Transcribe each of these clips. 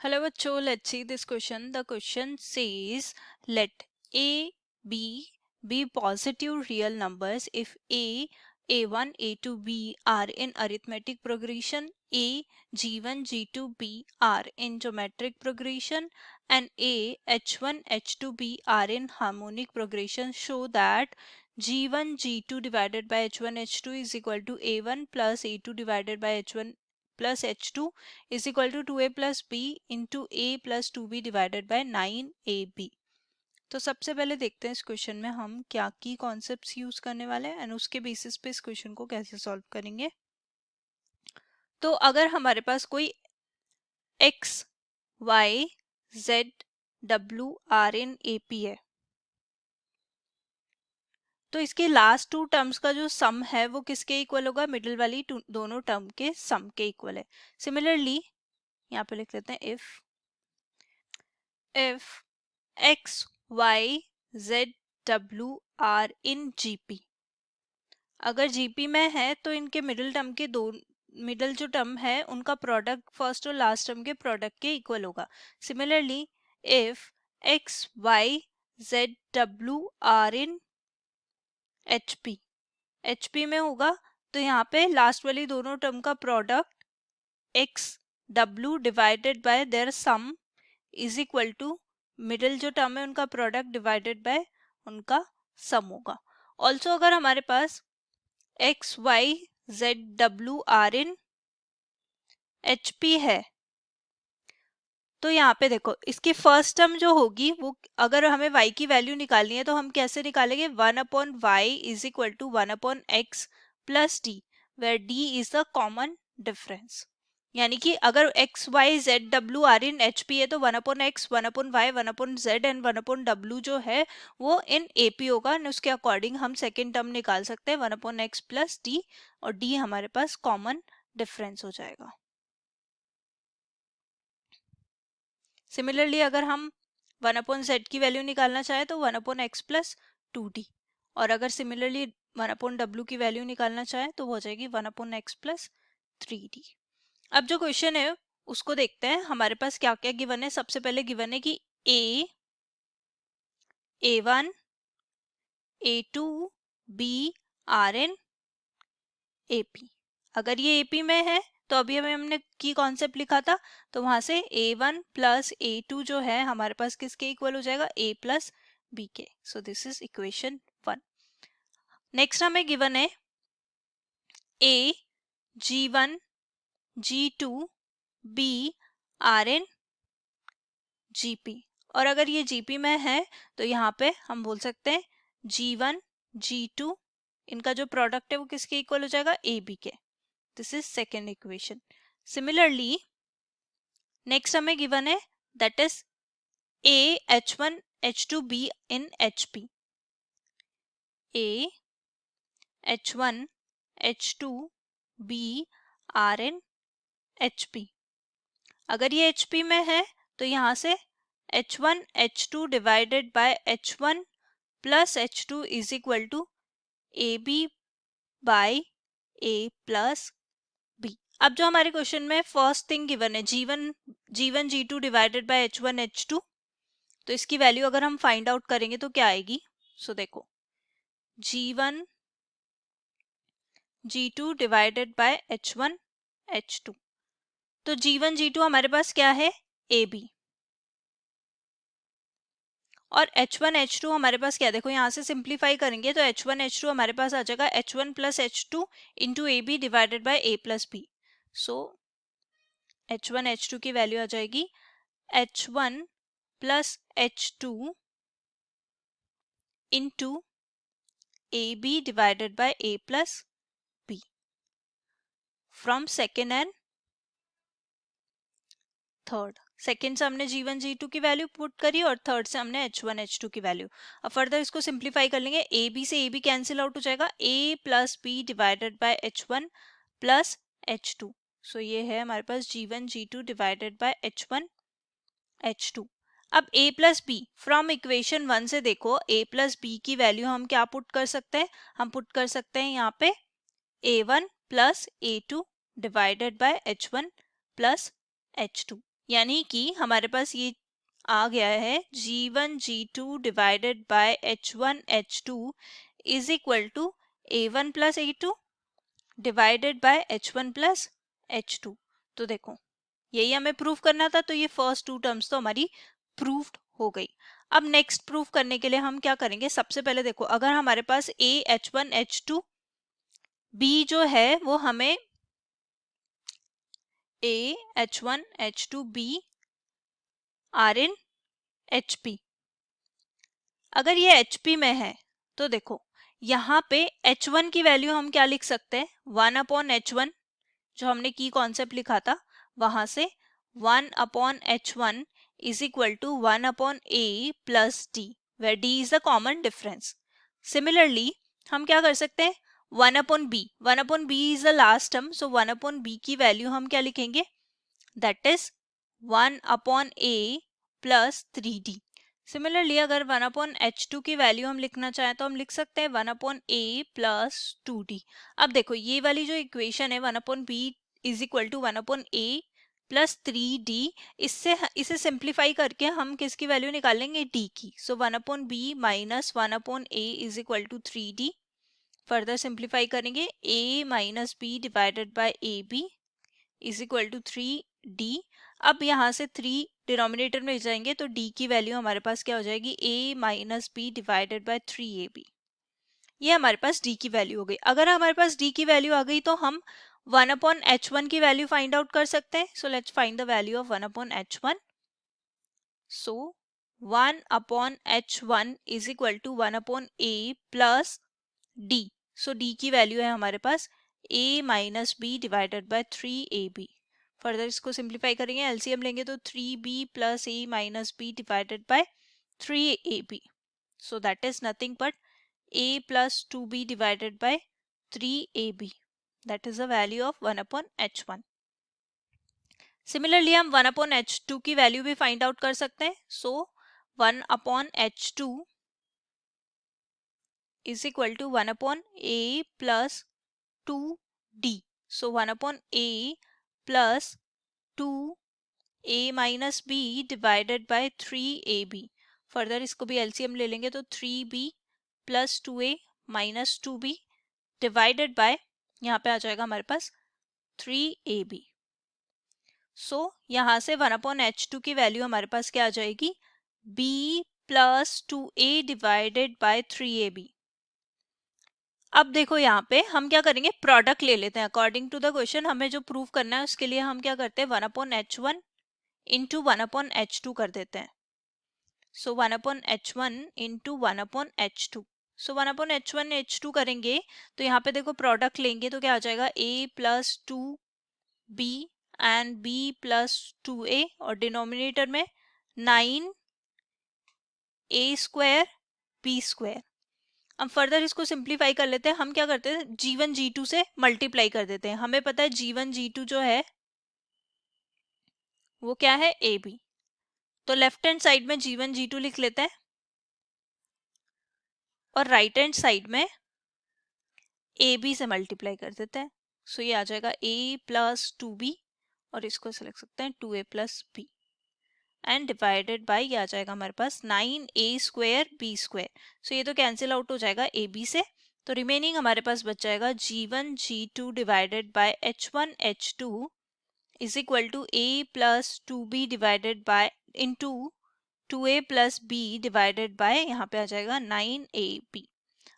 Hello bachcho, let's see this question. The question says let A, B be positive real numbers if A, A1, A2, B are in arithmetic progression, A, G1, G2, B are in geometric progression, and A, H1, H2, B are in harmonic progression. Show that G1, G2 divided by H1, H2 is equal to A1 plus A2 divided by H1 plus H2 is equal to 2a plus b into a plus 2b divided bye 9ab। तो सबसे पहले देखते हैं इस question में हम क्या की कॉन्सेप्ट्स यूज करने वाले हैं एंड उसके बेसिस पे इस क्वेश्चन को कैसे सॉल्व करेंगे। तो अगर हमारे पास कोई x, y, z, w are in A P है तो इसके लास्ट टू टर्म्स का जो सम है वो किसके इक्वल होगा, मिडिल वाली दोनों टर्म के सम के इक्वल है। सिमिलरली यहाँ पे लिख लेते हैं if x, y, z, w are in GP. अगर जीपी में है तो इनके मिडिल टर्म के दो मिडिल जो टर्म है उनका प्रोडक्ट फर्स्ट और लास्ट टर्म के प्रोडक्ट के इक्वल होगा। Similarly if x, y, z, w are in HP, HP में होगा तो यहाँ पे लास्ट वाली दोनों टर्म का product x, w divided by their sum is equal to middle जो टर्म है उनका प्रोडक्ट डिवाइडेड बाय उनका सम होगा। ऑल्सो अगर हमारे पास x, y, z, w are in HP है तो यहाँ पे देखो इसकी फर्स्ट टर्म जो होगी वो अगर हमें y की वैल्यू निकालनी है तो हम कैसे निकालेंगे, 1/y is equal to 1/x plus d where d is the common difference. यानी कि अगर x, y, z, w are in HP है तो 1/x, 1/y, 1/z and 1/w जो है वो इन AP होगा और उसके अकॉर्डिंग हम सेकेंड टर्म निकाल सकते हैं 1/x प्लस d और d हमारे पास कॉमन डिफरेंस हो जाएगा। सिमिलरली अगर हम 1/z की वैल्यू निकालना चाहे तो 1/x प्लस 2d और अगर सिमिलरली 1/w की वैल्यू निकालना चाहे तो वो हो जाएगी 1/x प्लस 3d। अब जो क्वेश्चन है उसको देखते हैं हमारे पास क्या क्या गिवन है। सबसे पहले गिवन है कि a, a1, a2, b are in AP। अगर ये AP में है तो अभी हमें हमने की कॉन्सेप्ट लिखा था तो वहां से A1 प्लस A2 जो है हमारे पास किसके इक्वल हो जाएगा, A प्लस B के। So this is equation 1। Next हमें गिवन है A, G1, G2, B are in GP और अगर ये GP में है तो यहाँ पे हम बोल सकते हैं G1, G2 इनका जो प्रोडक्ट है वो किसके इक्वल हो जाएगा, AB के। This is second equation. Similarly next हमें गिवन है that is A, H1, H2, B in HP। A, H1, H2, B are in HP। अगर ये HP में है तो यहाँ से H1, H2 divided by H1 plus H2 is equal to AB by A plus B। अब जो हमारे क्वेश्चन में फर्स्ट थिंग गिवन है G1, G2 divided by H1, H2 तो इसकी वैल्यू अगर हम फाइंड आउट करेंगे तो क्या आएगी। सो देखो G1, G2 divided by H1, H2 तो G1, G2 हमारे पास क्या है, AB और H1, H2 हमारे पास क्या, देखो यहाँ से सिंप्लीफाई करेंगे तो H1, H2 हमारे पास आ जाएगा H1 plus H2 into AB divided by A plus B। So H1, H2 की वैल्यू आ जाएगी H1 plus H2 into AB divided by A plus B from second and third. Second से हमने G1, G2 की value put करी और third से हमने H1, H2 की वैल्यू। अब फर्दर इसको सिंप्लीफाई कर लेंगे, AB से AB कैंसिल आउट हो जाएगा, A plus B divided by H1 plus H2। सो ये है हमारे पास G1, G2 divided by H1, H2। अब A plus B from equation 1 से देखो A प्लस बी की वैल्यू हम क्या पुट कर सकते हैं, हम पुट कर सकते हैं यहाँ पे A1 plus A2 divided by H1 plus H2। यानी कि हमारे पास ये आ गया है G1 G2 divided by H1 H2 is equal to A1 plus A2 divided by H1 plus H2। तो देखो यही हमें प्रूव करना था, तो ये फर्स्ट टू टर्म्स तो हमारी प्रूव्ड हो गई। अब नेक्स्ट प्रूफ करने के लिए हम क्या करेंगे, सबसे पहले देखो अगर हमारे पास A H1 H2 B जो है वो हमें A H1 H2 B are in HP, अगर ये HP में है तो देखो यहाँ पे H1 की वैल्यू हम क्या लिख सकते हैं, 1/H1 जो हमने की कॉन्सेप्ट लिखा था वहां से 1/H1 is equal to 1/A plus D, where D is the common difference. Similarly हम क्या कर सकते हैं, 1/B, 1/B is the last term, so 1/B की वैल्यू हम क्या लिखेंगे, that is 1/A plus 3D। Similarly अगर 1/H2 की वैल्यू हम लिखना चाहें तो हम लिख सकते हैं 1/A प्लस 2D। अब देखो ये वाली जो इक्वेशन है 1/B is equal to 1/A plus 3D, इसे सिंप्लीफाई करके हम किसकी वैल्यू निकाल लेंगे, D की। So 1/B minus 1/A is equal to 3D। Further simplify करेंगे A minus B divided by AB is equal to 3D। अब यहाँ से 3 डिनोमिनेटर में जाएंगे तो D की वैल्यू हमारे पास क्या हो जाएगी, A minus B divided by 3AB। ये हमारे पास D की वैल्यू हो गई। अगर हमारे पास D की वैल्यू आ गई तो हम 1/H1 की वैल्यू फाइंड आउट कर सकते हैं। So let's find the value of 1/H1। So 1/H1 is equal to 1/A plus D। So D की वैल्यू है हमारे पास A minus B divided by 3AB। Further इसको सिंप्लीफाई करेंगे, एलसीएम लेंगे तो 3B plus A minus B divided by 3AB। So that is nothing but A plus 2B divided by 3AB. That is the value of 1/H1. Similarly हम 1/H2 की value भी find out कर सकते हैं। सो 1/H2 is equal to 1/A plus 2D. So 1/A plus 2A minus B divided by 3AB. Further इसको भी LCM ले लेंगे तो 3B plus 2A minus 2B divided by, यहाँ पे आ जाएगा हमारे पास 3AB। सो यहाँ से 1/H2 की वैल्यू हमारे पास क्या आ जाएगी, B plus 2A divided by 3AB। अब देखो यहाँ पे हम क्या करेंगे, प्रोडक्ट ले लेते हैं। अकॉर्डिंग टू द क्वेश्चन हमें जो प्रूव करना है उसके लिए हम क्या करते हैं, 1/H1 इंटू 1/H2 कर देते हैं। सो 1/H1 इंटू 1/H2। सो 1/H1 H2 करेंगे तो यहाँ पे देखो प्रोडक्ट लेंगे तो क्या आ जाएगा, A plus 2B and B plus 2A और डिनोमिनेटर में 9A स्क्वायर B स्क्वायर। अब फर्दर इसको सिंप्लीफाई कर लेते हैं। हम क्या करते हैं, G1 G2 से मल्टीप्लाई कर देते हैं। हमें पता है G1 G2 जो है वो क्या है, AB। तो लेफ्ट हैंड साइड में G1 G2 लिख लेते हैं और राइट हैंड साइड में AB से मल्टीप्लाई कर देते हैं। सो ये आ जाएगा A प्लस 2B और इसको से लिख सकते हैं 2A plus B and divided by, ये आ जाएगा हमारे पास 9A स्क्वायर B स्क्वायर। सो ये तो कैंसिल आउट हो जाएगा AB से, तो रिमेनिंग हमारे पास बच जाएगा G1 G2 divided by H1 H2 is equal to A plus 2B divided by into 2A plus B divided by, यहाँ पे आ जाएगा 9AB।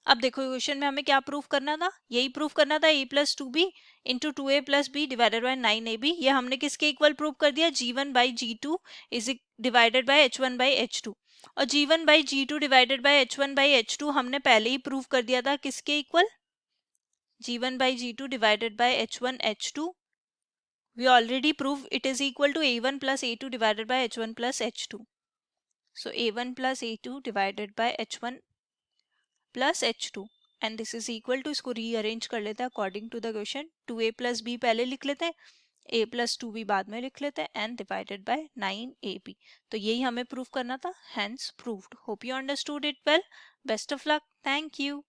अब देखो क्वेश्चन में हमें क्या प्रूफ करना था, यही प्रूफ करना था A plus 2B into 2A plus B divided bye 9AB। ये हमने किसके इक्वल प्रूफ कर दिया, G1 by G2 is divided by H1 by H2। और G1 by G2 divided by H1 by H2 हमने पहले ही प्रूफ कर दिया था किसके equal, G1 by G2 divided by H1 H2। we already proved it is equal to A1 plus A2 divided by H1 plus H2. So A1 plus A2 divided by H1 plus H2 and this is equal to, इसको rearrange कर लेते हैं according to the question. 2A plus B पहले लिख लेते हैं, A plus 2B बाद में लिख लेते हैं एंड डिवाइडेड बाय 9AB। तो यही हमें प्रूव करना था, hence proved. Hope you understood it well. Best of luck. Thank you.